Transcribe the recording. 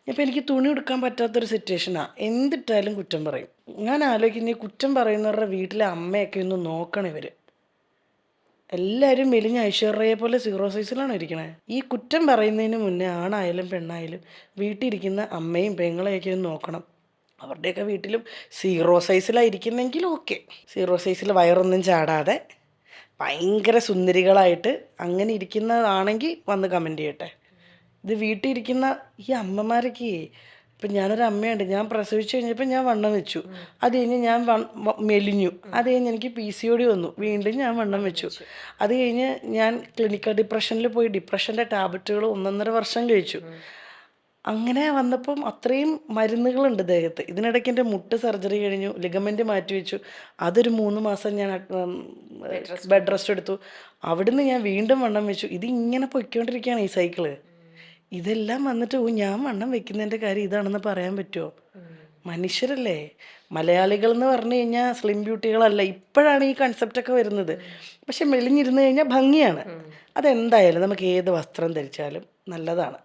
ഇപ്പം എനിക്ക് തുണി ഉടുക്കാൻ പറ്റാത്തൊരു സിറ്റുവേഷനാണ്. എന്തിട്ടാലും കുറ്റം പറയും. ഞാൻ ആലോചിക്കുന്നത് ഈ കുറ്റം പറയുന്നവരുടെ വീട്ടിലെ അമ്മയൊക്കെ ഒന്ന് നോക്കണം ഇവർ. എല്ലാവരും മെലിഞ്ഞ ഐശ്വര്യയെ പോലെ സീറോ സൈസിലാണ് ഇരിക്കണേ. ഈ കുറ്റം പറയുന്നതിന് മുന്നേ ആണായാലും പെണ്ണായാലും വീട്ടിൽ ഇരിക്കുന്ന അമ്മയും പെങ്ങളെയൊക്കെ ഒന്ന് നോക്കണം. അവരുടെയൊക്കെ വീട്ടിലും സീറോ സൈസിലായിരിക്കുന്നെങ്കിൽ ഓക്കെ. സീറോ സൈസിൽ വയറൊന്നും ചാടാതെ ഭയങ്കര സുന്ദരികളായിട്ട് അങ്ങനെ ഇരിക്കുന്നതാണെങ്കിൽ വന്ന് കമൻറ്റ് ചെയ്യട്ടെ. ഇത് വീട്ടിൽ ഇരിക്കുന്ന ഈ അമ്മമാരൊക്കെ, ഇപ്പം ഞാനൊരു അമ്മയുണ്ട്, ഞാൻ പ്രസവിച്ച് കഴിഞ്ഞപ്പോൾ ഞാൻ വണ്ണം വെച്ചു. അത് കഴിഞ്ഞ് ഞാൻ മെലിഞ്ഞു. അത് കഴിഞ്ഞ് എനിക്ക് PCOD വന്നു, വീണ്ടും ഞാൻ വണ്ണം വെച്ചു. അത് കഴിഞ്ഞ് ഞാൻ ക്ലിനിക്കൽ ഡിപ്രഷനിൽ പോയി ഡിപ്രഷൻ്റെ ടാബ്ലറ്റുകൾ 1.5 വർഷം കഴിച്ചു. അങ്ങനെ വന്നപ്പം അത്രയും മരുന്നുകളുണ്ട് ദേഹത്ത്. ഇതിനിടയ്ക്ക് എൻ്റെ മുട്ട് സർജറി കഴിഞ്ഞു, ലിഗമെൻറ്റ് മാറ്റി വെച്ചു. അതൊരു 3 മാസം ഞാൻ ബെഡ് റെസ്റ്റ് എടുത്തു. അവിടുന്ന് ഞാൻ വീണ്ടും വണ്ണം വെച്ചു. ഇതിങ്ങനെ പൊയ്ക്കൊണ്ടിരിക്കുകയാണ് ഈ സൈക്കിള്. ഇതെല്ലാം വന്നിട്ട് ഞാൻ വണ്ണം വെക്കുന്നതിൻ്റെ കാര്യം ഇതാണെന്ന് പറയാൻ പറ്റുമോ? മനുഷ്യരല്ലേ. മലയാളികൾ എന്ന് പറഞ്ഞു കഴിഞ്ഞാൽ സ്ലിം ബ്യൂട്ടികളല്ല. ഇപ്പോഴാണ് ഈ കൺസെപ്റ്റൊക്കെ വരുന്നത്. പക്ഷെ മെലിഞ്ഞിരുന്ന് കഴിഞ്ഞാൽ ഭംഗിയാണ്. അതെന്തായാലും നമുക്ക് ഏത് വസ്ത്രം ധരിച്ചാലും നല്ലതാണ്.